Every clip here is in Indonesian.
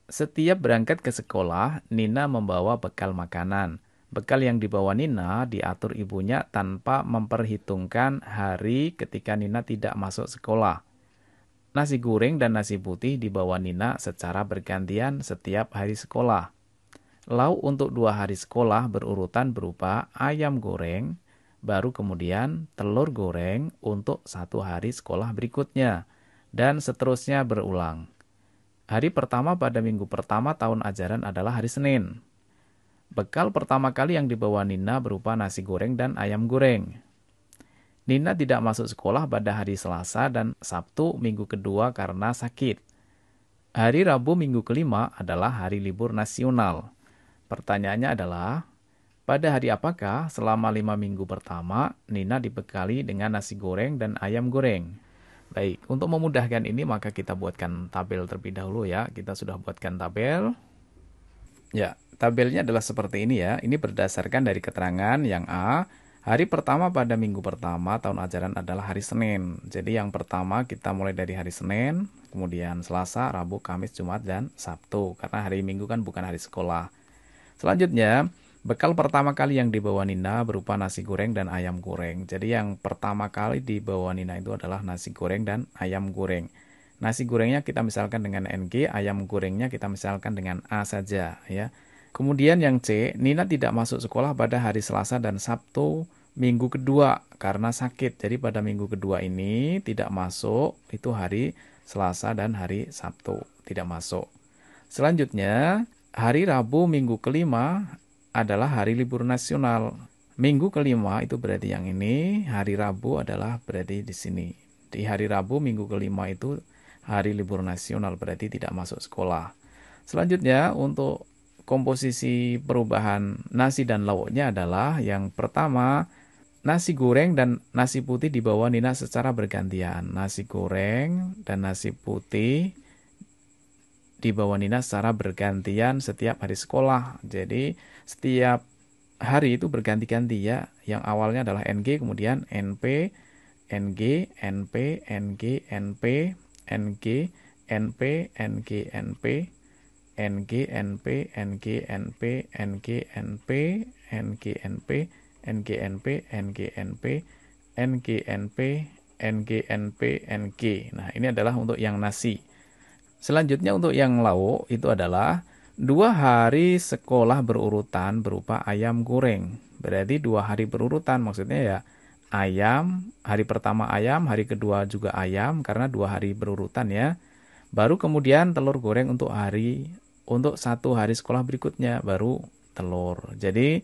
Setiap berangkat ke sekolah, Nina membawa bekal makanan. Bekal yang dibawa Nina diatur ibunya tanpa memperhitungkan hari ketika Nina tidak masuk sekolah. Nasi goreng dan nasi putih dibawa Nina secara bergantian setiap hari sekolah. Lauk untuk 2 hari sekolah berurutan berupa ayam goreng, baru kemudian telur goreng untuk 1 hari sekolah berikutnya, dan seterusnya berulang. Hari pertama pada minggu pertama tahun ajaran adalah hari Senin. Bekal pertama kali yang dibawa Nina berupa nasi goreng dan ayam goreng. Nina tidak masuk sekolah pada hari Selasa dan Sabtu minggu kedua karena sakit. Hari Rabu minggu kelima adalah hari libur nasional. Pertanyaannya adalah, pada hari apakah selama 5 minggu pertama Nina dibekali dengan nasi goreng dan ayam goreng? Baik, untuk memudahkan ini maka kita buatkan tabel terlebih dahulu ya. Kita sudah buatkan tabel. Ya, tabelnya adalah seperti ini ya. Ini berdasarkan dari keterangan yang A. Hari pertama pada minggu pertama tahun ajaran adalah hari Senin. Jadi yang pertama kita mulai dari hari Senin, kemudian Selasa, Rabu, Kamis, Jumat, dan Sabtu. Karena hari Minggu kan bukan hari sekolah. Selanjutnya, bekal pertama kali yang dibawa Nina berupa nasi goreng dan ayam goreng. Jadi yang pertama kali dibawa Nina itu adalah nasi goreng dan ayam goreng. Nasi gorengnya kita misalkan dengan NG, ayam gorengnya kita misalkan dengan A saja ya. Kemudian yang C, Nina tidak masuk sekolah pada hari Selasa dan Sabtu minggu kedua karena sakit. Jadi pada minggu kedua ini tidak masuk, itu hari Selasa dan hari Sabtu tidak masuk. Selanjutnya, hari Rabu minggu kelima adalah hari libur nasional. Minggu kelima itu berarti yang ini, hari Rabu adalah berarti di sini. Di hari Rabu minggu kelima itu hari libur nasional, berarti tidak masuk sekolah. Selanjutnya, untuk komposisi perubahan nasi dan lauknya adalah yang pertama, nasi goreng dan nasi putih dibawa Nina secara bergantian. Nasi goreng dan nasi putih dibawa Nina secara bergantian setiap hari sekolah. Jadi setiap hari itu berganti-ganti ya. Yang awalnya adalah NG, kemudian NP, NG, NP, NG, NP, NG, NP, NG, NP, NG, NP, NG, NP, NG, NP, NG, NP, NG, NP, NG, NP, NG, NP, NG, NP, NG. Nah, ini adalah untuk yang nasi. Selanjutnya untuk yang lauk itu adalah 2 hari sekolah berurutan berupa ayam goreng. Berarti 2 hari berurutan, maksudnya ya ayam, hari pertama ayam, hari kedua juga ayam, karena 2 hari berurutan ya. Baru kemudian telur goreng untuk 1 hari sekolah berikutnya, baru telur. Jadi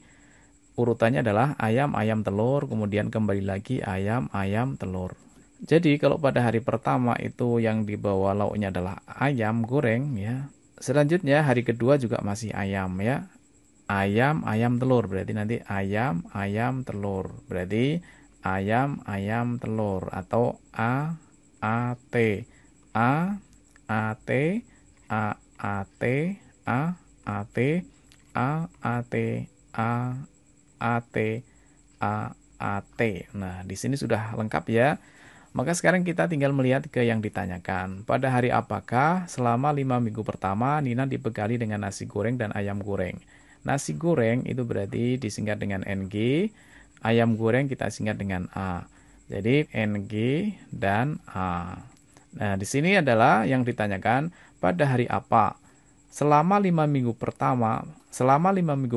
urutannya adalah ayam, ayam, telur, kemudian kembali lagi ayam, ayam, telur. Jadi kalau pada hari pertama itu yang dibawa lauknya adalah ayam goreng ya. Selanjutnya hari kedua juga masih ayam ya. Ayam, ayam, telur. Berarti nanti ayam, ayam, telur. Berarti ayam, ayam, telur. Atau A, T. A, A, T, A, T, A, T, A, T, A, T, A, T. Nah, di sini sudah lengkap ya. Maka sekarang kita tinggal melihat ke yang ditanyakan. Pada hari apakah selama 5 minggu pertama Nina dibekali dengan nasi goreng dan ayam goreng? Nasi goreng itu berarti disingkat dengan NG, ayam goreng kita singkat dengan A. Jadi NG dan A. Nah, di sini adalah yang ditanyakan pada hari apa? Selama 5 minggu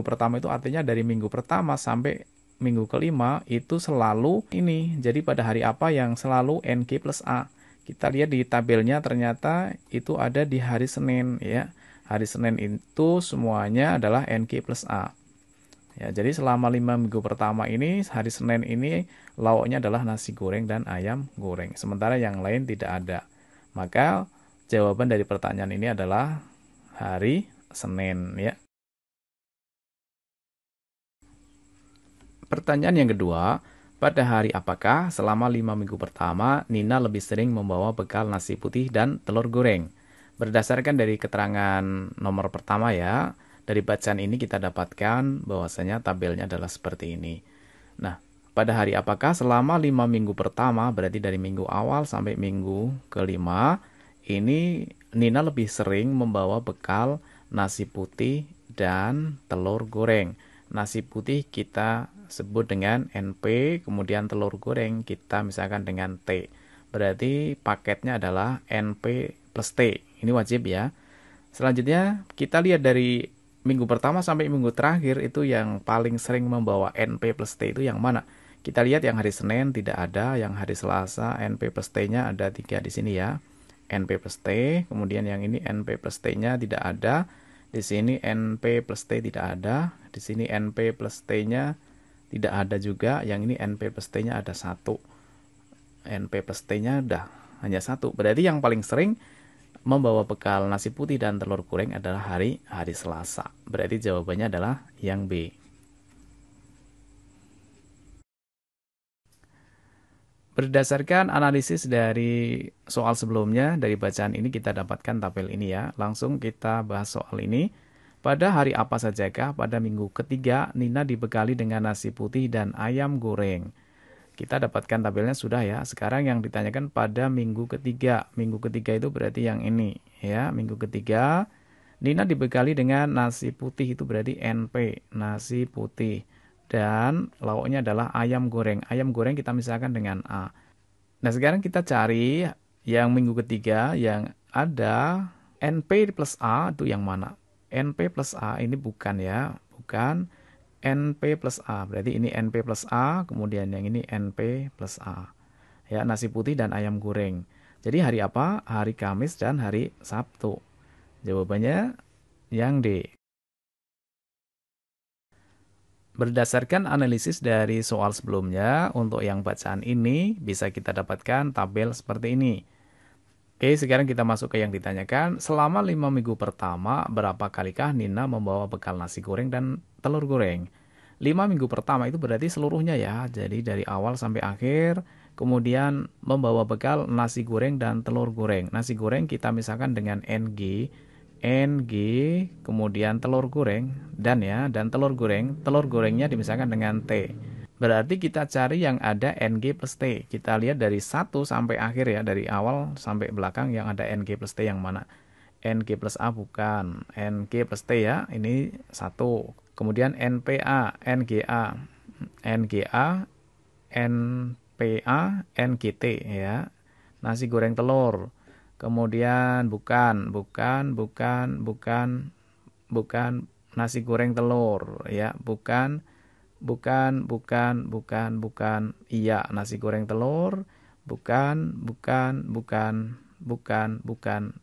pertama itu artinya dari minggu pertama sampai minggu kelima itu selalu ini. Jadi pada hari apa yang selalu NG plus A? Kita lihat di tabelnya ternyata itu ada di hari Senin ya. Hari Senin itu semuanya adalah NG plus A. Ya, jadi selama 5 minggu pertama ini, hari Senin ini lauknya adalah nasi goreng dan ayam goreng. Sementara yang lain tidak ada. Maka jawaban dari pertanyaan ini adalah hari Senin ya. Pertanyaan yang kedua, pada hari apakah selama 5 minggu pertama Nina lebih sering membawa bekal nasi putih dan telur goreng? Berdasarkan dari keterangan nomor pertama ya, dari bacaan ini kita dapatkan bahwasanya tabelnya adalah seperti ini. Nah, pada hari apakah selama 5 minggu pertama, berarti dari minggu awal sampai minggu kelima, ini Nina lebih sering membawa bekal nasi putih dan telur goreng. Nasi putih kita sebut dengan NP, kemudian telur goreng kita misalkan dengan T. Berarti paketnya adalah NP plus T. Ini wajib ya. Selanjutnya kita lihat dari minggu pertama sampai minggu terakhir itu yang paling sering membawa NP plus T itu yang mana? Kita lihat yang hari Senin tidak ada, yang hari Selasa NP plus T-nya ada 3 di sini ya. NP plus T, kemudian yang ini NP plus T-nya tidak ada. Di sini NP plus T tidak ada, di sini NP plus T-nya tidak ada juga, yang ini NP plus T-nya ada 1. NP plus T-nya udah hanya 1. Berarti yang paling sering membawa bekal nasi putih dan telur goreng adalah hari Selasa. Berarti jawabannya adalah yang B. Berdasarkan analisis dari soal sebelumnya, dari bacaan ini kita dapatkan tabel ini ya. Langsung kita bahas soal ini. Pada hari apa sajakah pada minggu ketiga Nina dibekali dengan nasi putih dan ayam goreng? Kita dapatkan tabelnya sudah ya. Sekarang yang ditanyakan pada minggu ketiga. Minggu ketiga itu berarti yang ini ya. Minggu ketiga Nina dibekali dengan nasi putih itu berarti NP, nasi putih. Dan lauknya adalah ayam goreng. Ayam goreng kita misalkan dengan A. Nah, sekarang kita cari yang minggu ketiga yang ada NP plus A itu yang mana? NP plus A ini bukan ya, bukan NP plus A. Berarti ini NP plus A, kemudian yang ini NP plus A. Ya, nasi putih dan ayam goreng. Jadi hari apa? Hari Kamis dan hari Sabtu. Jawabannya yang D. Berdasarkan analisis dari soal sebelumnya, untuk yang bacaan ini bisa kita dapatkan tabel seperti ini. Oke, sekarang kita masuk ke yang ditanyakan. Selama 5 minggu pertama, berapa kalikah Nina membawa bekal nasi goreng dan telur goreng? 5 minggu pertama itu berarti seluruhnya ya. Jadi dari awal sampai akhir, kemudian membawa bekal nasi goreng dan telur goreng. Nasi goreng kita misalkan dengan NG, kemudian telur goreng, dan telur goreng. Telur gorengnya dimisahkan dengan T. Berarti kita cari yang ada NG plus T. Kita lihat dari 1 sampai akhir ya, dari awal sampai belakang yang ada NG plus T yang mana? NG plus A bukan, NG plus T ya, ini 1. Kemudian NPA, NGA, NGA, NPA, NGT ya. Nasi goreng telur. Kemudian bukan nasi goreng telur ya, bukan iya nasi goreng telur, bukan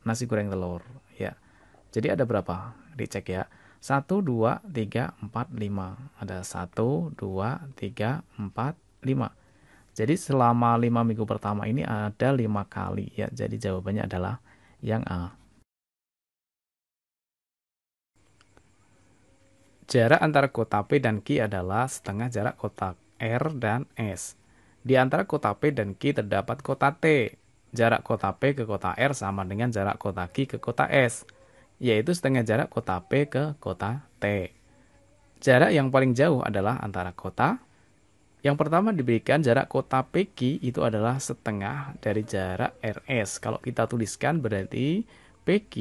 nasi goreng telur ya. Jadi ada berapa? Dicek ya. 1 2 3 4 5. Ada 1 2 3 4 5. Jadi selama 5 minggu pertama ini ada 5 kali ya. Jadi jawabannya adalah yang A. Jarak antara kota P dan Q adalah setengah jarak kota R dan S. Di antara kota P dan Q terdapat kota T. Jarak kota P ke kota R sama dengan jarak kota Q ke kota S, yaitu setengah jarak kota P ke kota T. Jarak yang paling jauh adalah antara kota. Yang pertama diberikan jarak kota PQ itu adalah setengah dari jarak RS. Kalau kita tuliskan berarti PQ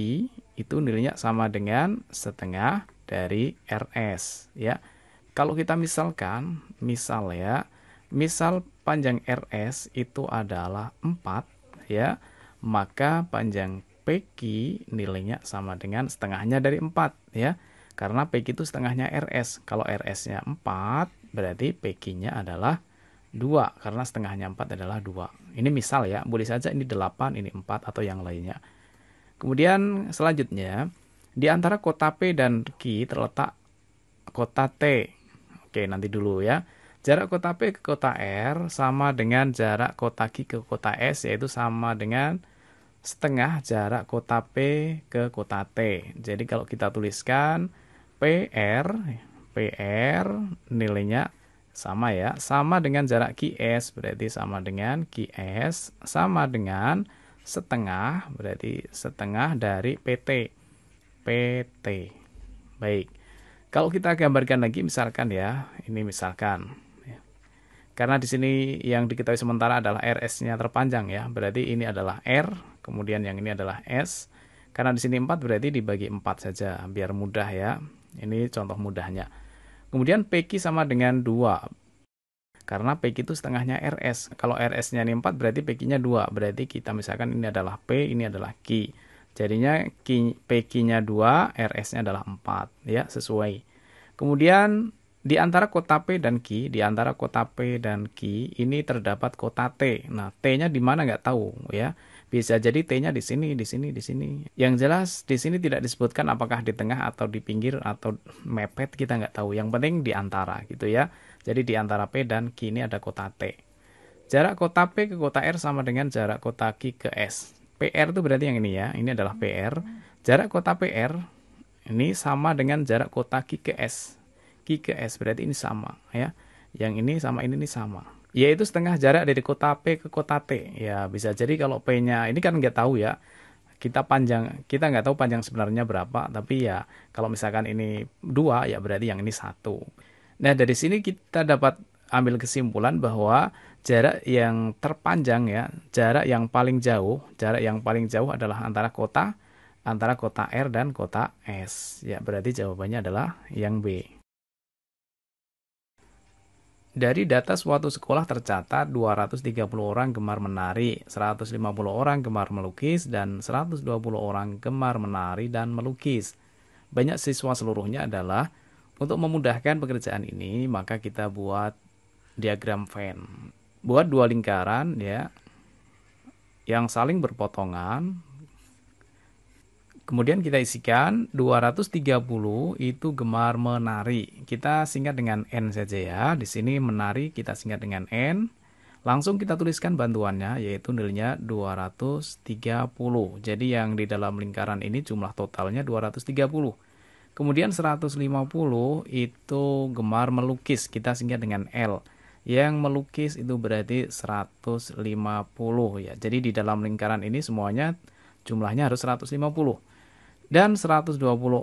itu nilainya sama dengan setengah dari RS ya. Kalau kita misalkan, misal panjang RS itu adalah 4 ya, maka panjang PQ nilainya sama dengan setengahnya dari 4 ya. Karena PQ itu setengahnya RS. Kalau RS-nya 4, berarti PQ-nya adalah 2. Karena setengahnya 4 adalah 2. Ini misal ya, boleh saja ini 8, ini 4, atau yang lainnya. Kemudian selanjutnya, di antara kota P dan Q terletak kota T. Oke, nanti dulu ya. Jarak kota P ke kota R sama dengan jarak kota Q ke kota S, yaitu sama dengan setengah jarak kota P ke kota T. Jadi kalau kita tuliskan PR nilainya sama ya, sama dengan jarak QS, berarti sama dengan QS, sama dengan setengah, berarti setengah dari PT. Baik. Kalau kita gambarkan lagi misalkan ya, ini misalkan. Karena di sini yang diketahui sementara adalah RS-nya terpanjang ya. Berarti ini adalah R, kemudian yang ini adalah S. Karena di sini 4 berarti dibagi 4 saja biar mudah ya. Ini contoh mudahnya. Kemudian PQ sama dengan 2. Karena PQ itu setengahnya RS. Kalau RS-nya ini 4 berarti PQ-nya 2. Berarti kita misalkan ini adalah P, ini adalah Q. Jadinya PQ-nya 2, RS-nya adalah 4 ya, sesuai. Kemudian di antara kota P dan Q, ini terdapat kota T. Nah, T-nya di mana nggak tahu ya. Bisa jadi T-nya di sini, di sini, di sini. Yang jelas di sini tidak disebutkan apakah di tengah atau di pinggir atau mepet, kita nggak tahu. Yang penting di antara gitu ya. Jadi di antara P dan Q ini ada kota T. Jarak kota P ke kota R sama dengan jarak kota Q ke S. PR itu berarti yang ini ya. Ini adalah PR. Jarak kota PR ini sama dengan jarak kota Q ke S. Q ke S berarti ini sama ya. Yang ini sama ini sama. Yaitu setengah jarak dari kota P ke kota T. Ya bisa jadi kalau P-nya ini kan nggak tahu ya. Kita nggak tahu panjang sebenarnya berapa. Tapi ya kalau misalkan ini 2 ya berarti yang ini 1. Nah dari sini kita dapat ambil kesimpulan bahwa jarak yang terpanjang ya, jarak yang paling jauh adalah antara kota R dan kota S. Ya, berarti jawabannya adalah yang B. Dari data suatu sekolah tercatat 230 orang gemar menari, 150 orang gemar melukis, dan 120 orang gemar menari dan melukis. Banyak siswa seluruhnya adalah, untuk memudahkan pekerjaan ini, maka kita buat diagram Venn. Buat 2 lingkaran ya yang saling berpotongan. Kemudian kita isikan 230 itu gemar menari. Kita singkat dengan N saja ya. Di sini menari kita singkat dengan N. Langsung kita tuliskan bantuannya yaitu nilainya 230. Jadi yang di dalam lingkaran ini jumlah totalnya 230. Kemudian 150 itu gemar melukis. Kita singkat dengan L. Yang melukis itu berarti 150 ya. Jadi di dalam lingkaran ini semuanya jumlahnya harus 150. Dan 120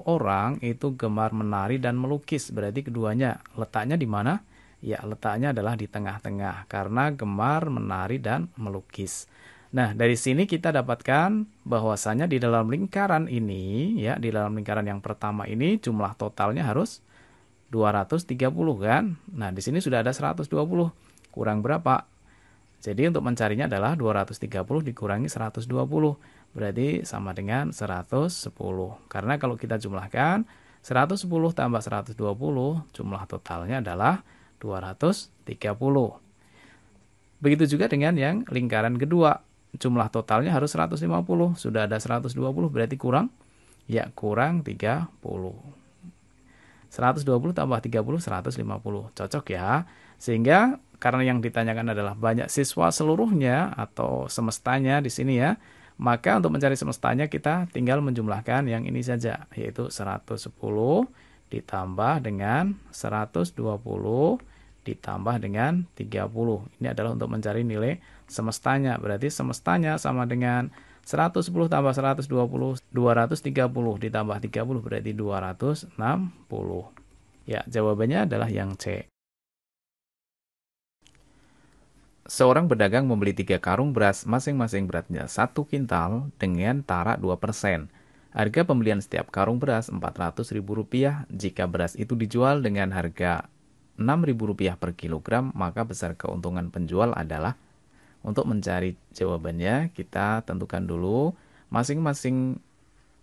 orang itu gemar menari dan melukis. Berarti keduanya letaknya di mana? Ya, letaknya adalah di tengah-tengah karena gemar menari dan melukis. Nah, dari sini kita dapatkan bahwasanya di dalam lingkaran ini ya, di dalam lingkaran yang pertama ini jumlah totalnya harus 230 kan? Nah, di sini sudah ada 120. Kurang berapa? Jadi untuk mencarinya adalah 230 dikurangi 120. Berarti sama dengan 110. Karena kalau kita jumlahkan 110 tambah 120, jumlah totalnya adalah 230. Begitu juga dengan yang lingkaran kedua. Jumlah totalnya harus 150. Sudah ada 120 berarti kurang? Ya, kurang 30. 120 tambah 30, 150. Cocok ya. Sehingga karena yang ditanyakan adalah banyak siswa seluruhnya atau semestanya di sini ya. Maka untuk mencari semestanya kita tinggal menjumlahkan yang ini saja. Yaitu 110 ditambah dengan 120 ditambah dengan 30. Ini adalah untuk mencari nilai semestanya. Berarti semestanya sama dengan 110 tambah 120, 230 ditambah 30 berarti 260. Ya, jawabannya adalah yang C. Seorang pedagang membeli 3 karung beras, masing-masing beratnya 1 kintal dengan tarak 2%. Harga pembelian setiap karung beras Rp400.000. Jika beras itu dijual dengan harga Rp6.000 per kilogram, maka besar keuntungan penjual adalah. Untuk mencari jawabannya, kita tentukan dulu masing-masing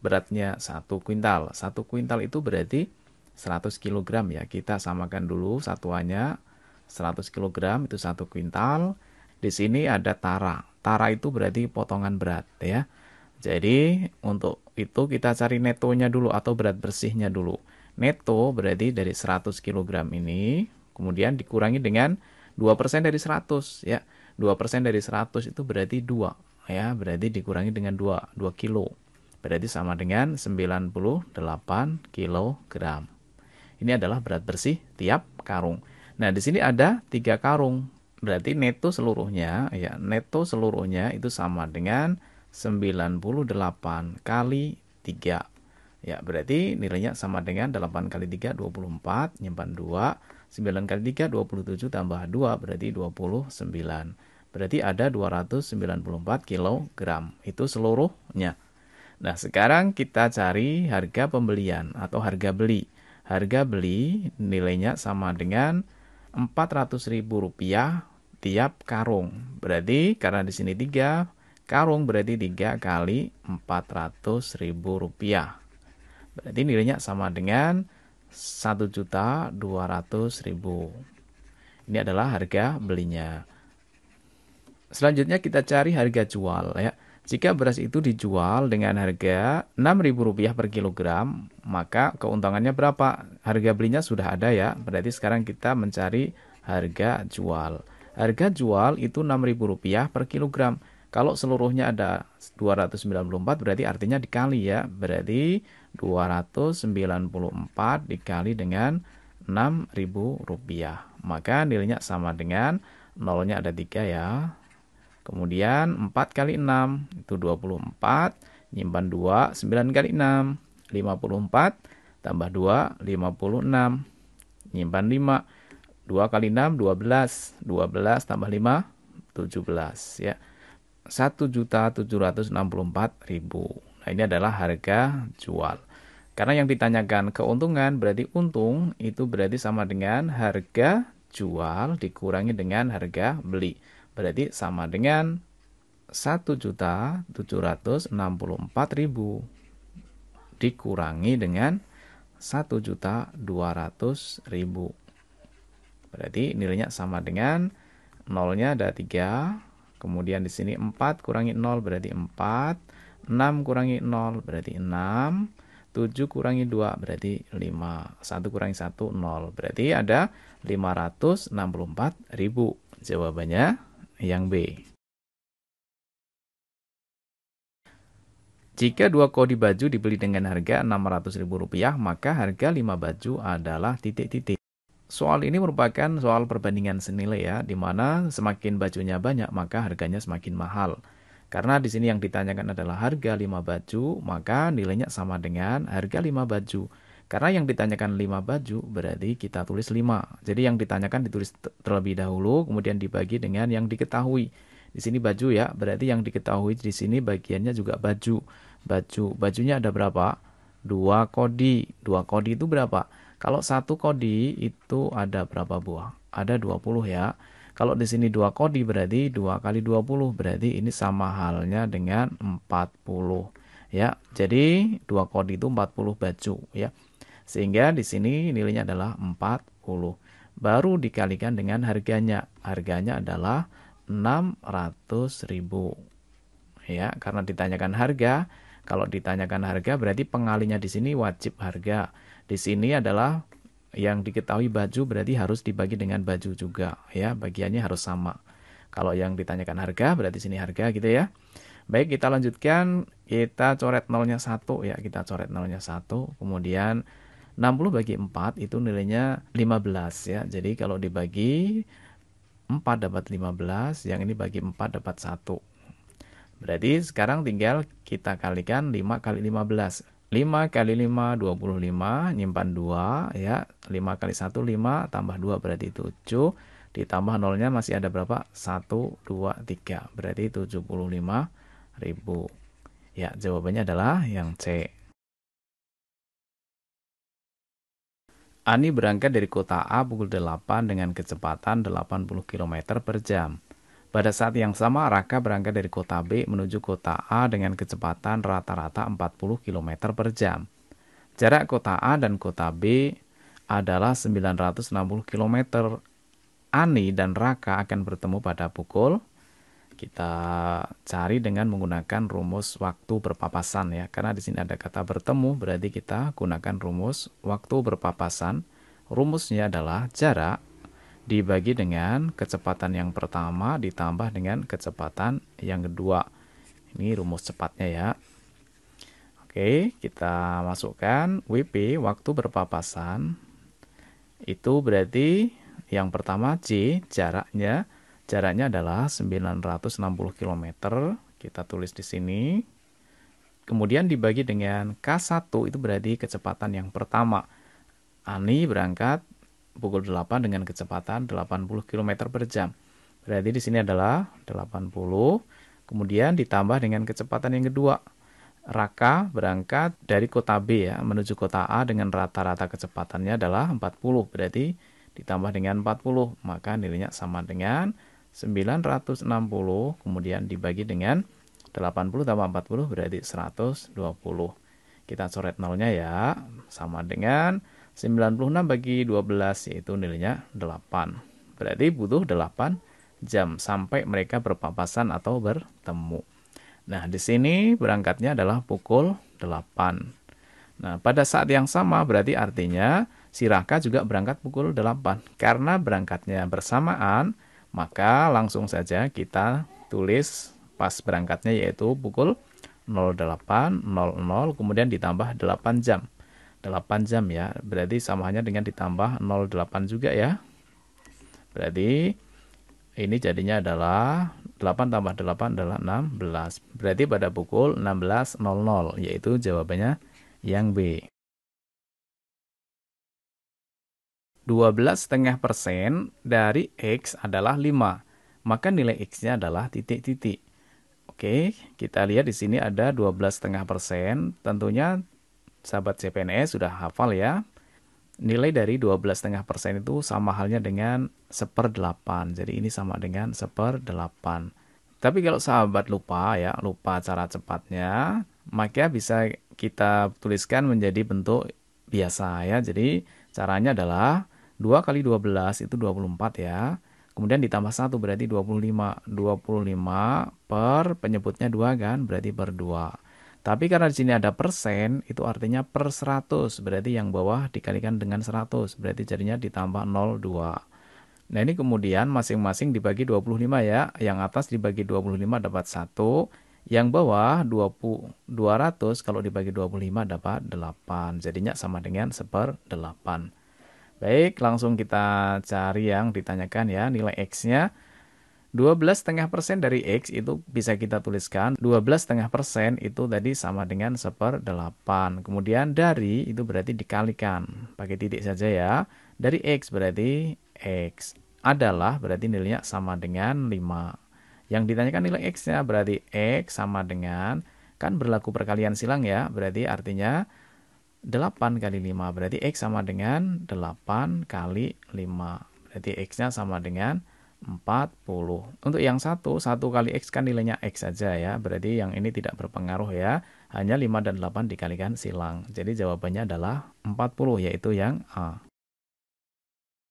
beratnya 1 kuintal. 1 kuintal itu berarti 100 kg ya. Kita samakan dulu satuannya 100 kg itu 1 kuintal. Di sini ada tara. Tara itu berarti potongan berat ya. Jadi untuk itu kita cari netonya dulu atau berat bersihnya dulu. Neto berarti dari 100 kg ini kemudian dikurangi dengan 2% dari 100 ya. 2% dari 100 itu berarti 2 ya, berarti dikurangi dengan 2 kilo. Berarti sama dengan 98 kilogram. Ini adalah berat bersih tiap karung. Nah, di sini ada 3 karung. Berarti neto seluruhnya ya, neto seluruhnya itu sama dengan 98 kali 3. Ya, berarti nilainya sama dengan 8 kali 3, 24, nyimpan 2, 9 kali 3, 27, tambah 2, berarti 29. Berarti ada 294 kilogram. Itu seluruhnya. Nah, sekarang kita cari harga pembelian atau harga beli. Harga beli nilainya sama dengan Rp400.000 tiap karung. Berarti karena di sini 3 karung, berarti 3 kali Rp400.000. Berarti nilainya sama dengan 1.200.000. Ini adalah harga belinya. Selanjutnya kita cari harga jual ya. Jika beras itu dijual dengan harga Rp6.000 per kilogram, maka keuntungannya berapa? Harga belinya sudah ada ya. Berarti sekarang kita mencari harga jual. Harga jual itu Rp6.000 per kilogram. Kalau seluruhnya ada 294 berarti artinya dikali ya. Berarti 294 dikali dengan Rp6.000. Maka nilainya sama dengan nolnya ada 3 ya. Kemudian 4 kali 6 itu 24. Nyimpan 2, 9 kali 6 54. Tambah 2, 56. Nyimpan 5. 2 kali 6, 12. 12 tambah 5, 17 ya. 1.764.000. Nah, ini adalah harga jual. Karena yang ditanyakan keuntungan, berarti untung itu berarti sama dengan harga jual dikurangi dengan harga beli. Berarti sama dengan 1.764.000 dikurangi dengan 1.200.000. Berarti nilainya sama dengan nolnya ada 3. Kemudian di sini 4 kurangi 0 berarti 4. 6 kurangi 0 berarti 6. 7 kurangi 2 berarti 5. 1 kurangi 1, 0. Berarti ada 564.000. Jawabannya yang B. Jika 2 kodi baju dibeli dengan harga Rp600.000, maka harga 5 baju adalah titik-titik. Soal ini merupakan soal perbandingan senilai ya, di mana semakin bajunya banyak maka harganya semakin mahal. Karena di sini yang ditanyakan adalah harga 5 baju, maka nilainya sama dengan harga 5 baju. Karena yang ditanyakan 5 baju berarti kita tulis 5. Jadi yang ditanyakan ditulis terlebih dahulu, kemudian dibagi dengan yang diketahui. Di sini baju ya, berarti yang diketahui di sini bagiannya juga baju. Bajunya ada berapa? 2 kodi. 2 kodi itu berapa? Kalau 1 kodi itu ada berapa buah? Ada 20 ya. Kalau di sini 2 kodi berarti 2 kali 20. Berarti ini sama halnya dengan 40. Ya, jadi 2 kodi itu 40 baju ya. Sehingga di sini nilainya adalah 40. Baru dikalikan dengan harganya. Harganya adalah 600.000. Ya, karena ditanyakan harga. Kalau ditanyakan harga berarti pengalinya di sini wajib harga. Di sini adalah yang diketahui baju berarti harus dibagi dengan baju juga ya, bagiannya harus sama. Kalau yang ditanyakan harga berarti sini harga gitu ya. Baik, kita lanjutkan, kita coret nolnya 1 ya, kita coret nolnya 1. Kemudian 60 bagi 4 itu nilainya 15 ya. Jadi kalau dibagi 4 dapat 15, yang ini bagi 4 dapat 1. Berarti sekarang tinggal kita kalikan 5 kali 15. 5 kali 5, 25, nyimpan 2, ya. 5 kali 1, 5, tambah 2 berarti 7. Ditambah nolnya masih ada berapa? 1, 2, 3. Berarti 75.000. Ya, jawabannya adalah yang C. Ani berangkat dari kota A pukul 8 dengan kecepatan 80 km per jam. Pada saat yang sama, Raka berangkat dari kota B menuju kota A dengan kecepatan rata-rata 40 km per jam. Jarak kota A dan kota B adalah 960 km. Ani dan Raka akan bertemu pada pukul, kita cari dengan menggunakan rumus waktu berpapasan ya. Karena di sini ada kata bertemu, berarti kita gunakan rumus waktu berpapasan. Rumusnya adalah jarak dibagi dengan kecepatan yang pertama ditambah dengan kecepatan yang kedua. Ini rumus cepatnya ya. Oke, kita masukkan WP, waktu berpapasan. Itu berarti yang pertama C, jaraknya. Jaraknya adalah 960 km. Kita tulis di sini. Kemudian dibagi dengan K1 itu berarti kecepatan yang pertama. Ani berangkat pukul 8 dengan kecepatan 80 km per jam. Berarti di sini adalah 80. Kemudian ditambah dengan kecepatan yang kedua. Raka berangkat dari kota B ya menuju kota A dengan rata-rata kecepatannya adalah 40. Berarti ditambah dengan 40, maka nilainya sama dengan 960. Kemudian dibagi dengan 80 tambah 40 berarti 120. Kita coret nolnya ya. Sama dengan 96 bagi 12 yaitu nilainya 8. Berarti butuh 8 jam sampai mereka berpapasan atau bertemu. Nah, di sini berangkatnya adalah pukul 8. Nah, pada saat yang sama berarti artinya si Raka juga berangkat pukul 8. Karena berangkatnya bersamaan, maka langsung saja kita tulis pas berangkatnya yaitu pukul 08.00 kemudian ditambah 8 jam. 8 jam ya, berarti samanya dengan ditambah 08 juga ya. Berarti ini jadinya adalah 8 tambah 8 adalah 16. Berarti pada pukul 16.00, yaitu jawabannya yang B. 12,5% dari X adalah 5. Maka nilai X-nya adalah titik-titik. Oke, kita lihat di sini ada 12,5%. Tentunya sahabat CPNS sudah hafal ya. Nilai dari 12,5% itu sama halnya dengan 1/8. Jadi ini sama dengan 1/8. Tapi kalau sahabat lupa ya, lupa cara cepatnya, maka bisa kita tuliskan menjadi bentuk biasa ya. Jadi caranya adalah 2 kali 12 itu 24 ya. Kemudian ditambah 1 berarti 25. 25 per penyebutnya 2 kan, berarti per 2. Tapi karena di sini ada persen, itu artinya per 100. Berarti yang bawah dikalikan dengan 100. Berarti jadinya ditambah 0,2. Nah, ini kemudian masing-masing dibagi 25 ya. Yang atas dibagi 25 dapat 1. Yang bawah 200 kalau dibagi 25 dapat 8. Jadinya sama dengan 1/8. Baik, langsung kita cari yang ditanyakan ya. Nilai X-nya. 12,5% dari X itu bisa kita tuliskan 12,5% itu tadi sama dengan 1/8. Kemudian dari itu berarti dikalikan. Pakai titik saja ya. Dari X berarti X adalah berarti nilainya sama dengan 5. Yang ditanyakan nilai X-nya berarti X sama dengan, kan berlaku perkalian silang ya. Berarti artinya 8 kali 5. Berarti X sama dengan 8 kali 5. Berarti X-nya sama dengan 40. Untuk yang 1 kali X kan nilainya X saja ya. Berarti yang ini tidak berpengaruh ya. Hanya 5 dan 8 dikalikan silang. Jadi jawabannya adalah 40 yaitu yang A.